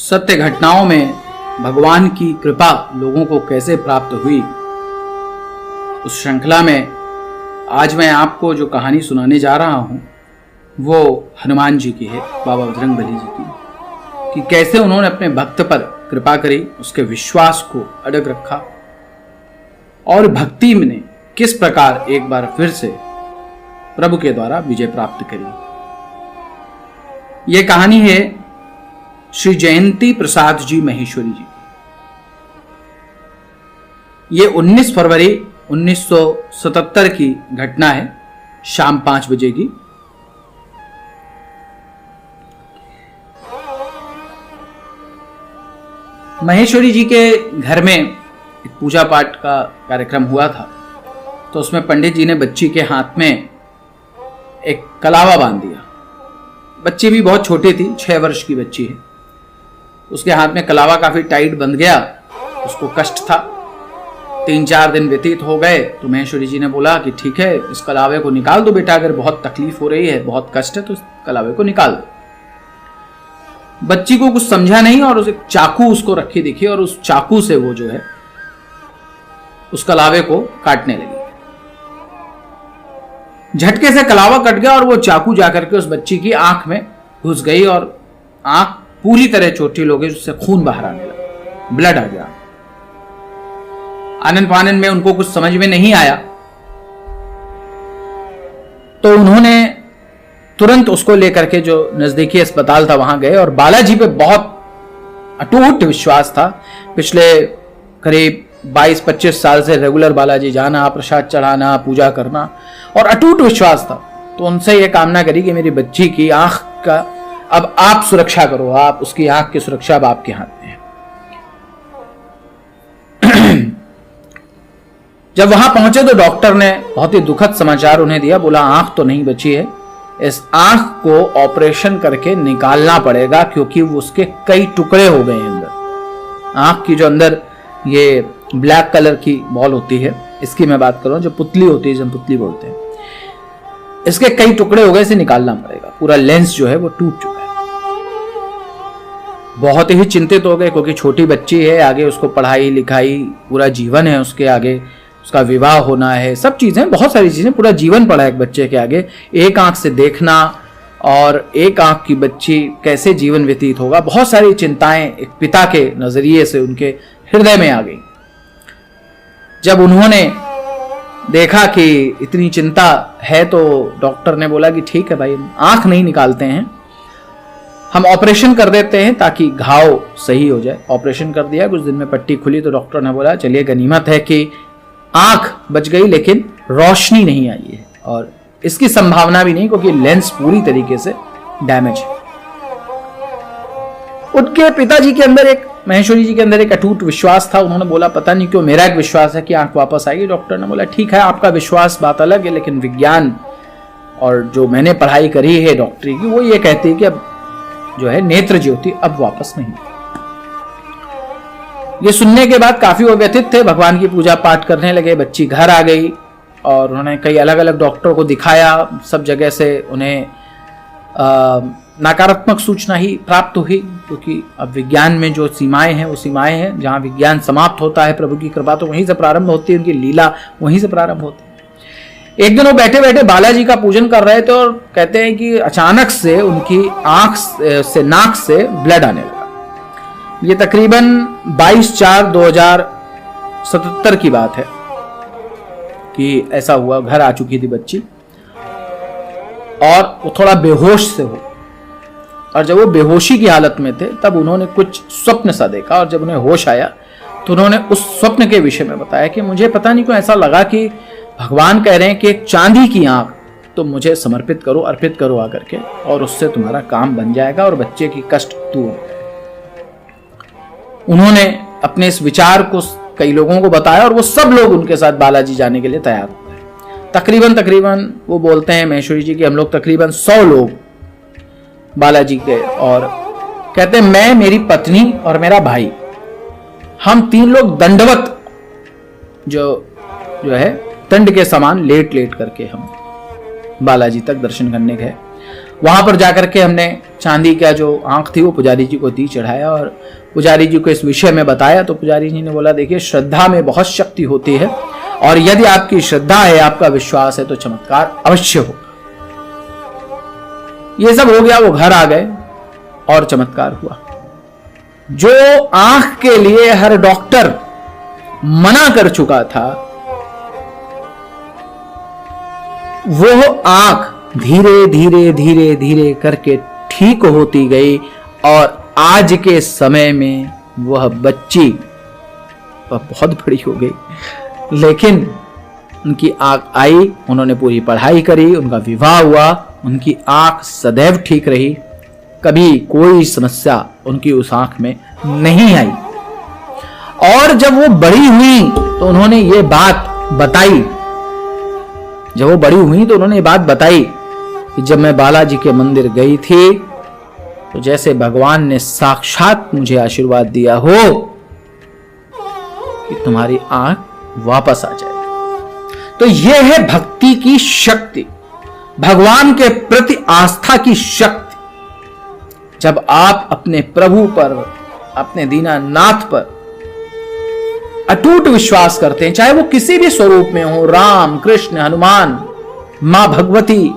सत्य घटनाओं में भगवान की कृपा लोगों को कैसे प्राप्त हुई, उस श्रृंखला में आज मैं आपको जो कहानी सुनाने जा रहा हूं वो हनुमान जी की है, बाबा बजरंगबली जी की, कि कैसे उन्होंने अपने भक्त पर कृपा करी, उसके विश्वास को अडग रखा और भक्ति में किस प्रकार एक बार फिर से प्रभु के द्वारा विजय प्राप्त करी। यह कहानी है श्री जयंती प्रसाद जी महेश्वरी जी। ये 19 फरवरी 1977 की घटना है, शाम 5 बजे की। महेश्वरी जी के घर में एक पूजा पाठ का कार्यक्रम हुआ था, तो उसमें पंडित जी ने बच्ची के हाथ में एक कलावा बांध दिया। बच्ची भी बहुत छोटी थी, 6 वर्ष की बच्ची है। उसके हाथ में कलावा काफी टाइट बंध गया, उसको कष्ट था। 3-4 दिन व्यतीत हो गए तो महेश्वरी जी ने बोला कि ठीक है, इस कलावे को निकाल दो बेटा, अगर बहुत तकलीफ हो रही है, बहुत कष्ट है तो इस कलावे को निकाल दो। बच्ची को कुछ समझा नहीं और उसे चाकू उसको रखी दिखी और उस चाकू से वो जो है उस कलावे को काटने लगी। झटके से कलावा कट गया और वो चाकू जाकर के उस बच्ची की आंख में घुस गई और आंख पूरी तरह चोटिल हो गई, उससे खून बाहर आने लगा, ब्लड आ गया। आनन फानन में उनको कुछ समझ में नहीं आया तो उन्होंने तुरंत उसको लेकर के जो नजदीकी अस्पताल था वहां गए और बालाजी पे बहुत अटूट विश्वास था। पिछले करीब 22-25 साल से रेगुलर बालाजी जाना, प्रसाद चढ़ाना, पूजा करना और अटूट विश्वास था। तो उनसे यह कामना करी कि मेरी बच्ची की आंख का अब आप सुरक्षा करो, आप उसकी आंख की सुरक्षा अब आपके हाथ में है। जब वहां पहुंचे तो डॉक्टर ने बहुत ही दुखद समाचार उन्हें दिया, बोला आंख तो नहीं बची है, इस आंख को ऑपरेशन करके निकालना पड़ेगा क्योंकि वो उसके कई टुकड़े हो गए हैं अंदर। आंख की जो अंदर ये ब्लैक कलर की बॉल होती है, इसकी मैं बात कर रहा हूं, जो पुतली होती है, जो पुतली बोलते हैं, इसके कई टुकड़े हो गए, इसे निकालना पड़ेगा। पूरा लेंस जो है वो टूट चुका है। बहुत ही चिंतित हो गए क्योंकि छोटी बच्ची है, आगे उसको पढ़ाई लिखाई पूरा जीवन है, उसके आगे उसका विवाह होना है, सब चीजें, बहुत सारी चीजें, पूरा जीवन पड़ा है एक बच्चे के आगे। एक आंख से देखना और एक आंख की बच्ची कैसे जीवन व्यतीत होगा, बहुत सारी चिंताएं एक पिता के नजरिए से उनके हृदय में आ गई। जब उन्होंने देखा कि इतनी चिंता है तो डॉक्टर ने बोला कि ठीक है भाई, आंख नहीं निकालते हैं, हम ऑपरेशन कर देते हैं ताकि घाव सही हो जाए। ऑपरेशन कर दिया, कुछ दिन में पट्टी खुली तो डॉक्टर ने बोला चलिए गनीमत है कि आंख बच गई लेकिन रोशनी नहीं आई है और इसकी संभावना भी नहीं क्योंकि लेंस पूरी तरीके से डैमेज है। उनके पिताजी के अंदर एक, महेश्वरी जी के अंदर एक अटूट विश्वास था। उन्होंने बोला पता नहीं क्यों मेरा एक विश्वास है कि आंख वापस आएगी। डॉक्टर ने बोला ठीक है, आपका विश्वास बात अलग है, लेकिन विज्ञान और जो मैंने पढ़ाई करी है डॉक्टरी की, वो ये कहती है कि अब जो है नेत्र ज्योति अब वापस नहीं। ये सुनने के बाद काफी वो व्यथित थे, भगवान की पूजा पाठ करने लगे। बच्ची घर आ गई और उन्होंने कई अलग अलग डॉक्टरों को दिखाया, सब जगह से उन्हें नकारात्मक सूचना ही प्राप्त हुई क्योंकि अब विज्ञान में जो सीमाएं हैं वो सीमाएं हैं। जहां विज्ञान समाप्त होता है प्रभु की कृपा तो वहीं से प्रारंभ होती है, उनकी लीला वहीं से प्रारंभ होती है। एक दिन वो बैठे बैठे बालाजी का पूजन कर रहे थे और कहते हैं कि अचानक से उनकी आंख से, नाक से ब्लड आने लगा। ये तकरीबन 22/4/2077 की बात है कि ऐसा हुआ। घर आ चुकी थी बच्ची और वो थोड़ा बेहोश से हो, और जब वो बेहोशी की हालत में थे तब उन्होंने कुछ स्वप्न सा देखा और जब उन्हें होश आया तो उन्होंने उस स्वप्न के विषय में बताया कि मुझे पता नहीं क्यों ऐसा लगा कि भगवान कह रहे हैं कि एक चांदी की आंख तुम मुझे समर्पित करो, अर्पित करो आकर के, और उससे तुम्हारा काम बन जाएगा और बच्चे की कष्ट दूर हो। उन्होंने अपने इस विचार को कई लोगों को बताया और वो सब लोग उनके साथ बालाजी जाने के लिए तैयार हो गए। तकरीबन वो बोलते हैं महेश्वरी जी कि हम लोग तकरीबन 100 लोग बालाजी के, और कहते हैं मैं, मेरी पत्नी और मेरा भाई, हम 3 लोग दंडवत जो है दंड के समान लेट लेट करके हम बालाजी तक दर्शन करने गए। वहां पर जाकर के हमने चांदी का जो आंख थी वो पुजारी जी को दी चढ़ाया और पुजारी जी को इस विषय में बताया। तो पुजारी जी ने बोला, देखिए श्रद्धा में बहुत शक्ति होती है और यदि आपकी श्रद्धा है, आपका विश्वास है, तो चमत्कार अवश्य होगा। ये सब हो गया, वो घर आ गए और चमत्कार हुआ। जो आंख के लिए हर डॉक्टर मना कर चुका था, वो आंख धीरे धीरे धीरे धीरे करके ठीक होती गई और आज के समय में वह बच्ची बहुत बड़ी हो गई, लेकिन उनकी आंख आई, उन्होंने पूरी पढ़ाई करी, उनका विवाह हुआ, उनकी आंख सदैव ठीक रही, कभी कोई समस्या उनकी उस आंख में नहीं आई। और जब वो बड़ी हुई तो उन्होंने ये बात बताई, जब वो बड़ी हुई तो उन्होंने ये बात बताई कि जब मैं बालाजी के मंदिर गई थी तो जैसे भगवान ने साक्षात मुझे आशीर्वाद दिया हो कि तुम्हारी आंख वापस आ जाए। तो यह है भक्ति की शक्ति, भगवान के प्रति आस्था की शक्ति। जब आप अपने प्रभु पर, अपने दीनानाथ पर अटूट विश्वास करते हैं, चाहे वो किसी भी स्वरूप में हो, राम, कृष्ण, हनुमान, मां भगवती,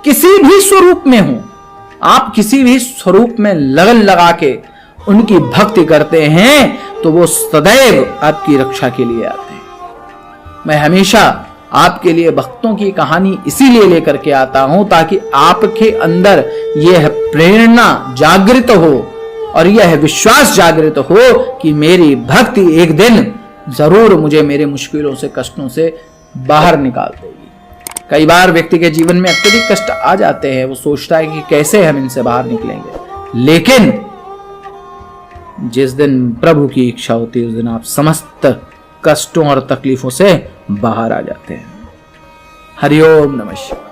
किसी भी स्वरूप में हो, आप किसी भी स्वरूप में लगन लगा के उनकी भक्ति करते हैं तो वो सदैव आपकी रक्षा के लिए आते हैं। मैं हमेशा आपके लिए भक्तों की कहानी इसीलिए लेकर के आता हूं ताकि आपके अंदर यह प्रेरणा जागृत हो और यह विश्वास जागृत हो कि मेरी भक्ति एक दिन जरूर मुझे मेरे मुश्किलों से, कष्टों से बाहर निकाल देगी। कई बार व्यक्ति के जीवन में अत्यधिक कष्ट आ जाते हैं, वो सोचता है कि कैसे हम इनसे बाहर निकलेंगे, लेकिन जिस दिन प्रभु की इच्छा होती है उस दिन आप समस्त कष्टों और तकलीफों से बाहर आ जाते हैं। हरिओम नमः शिवाय।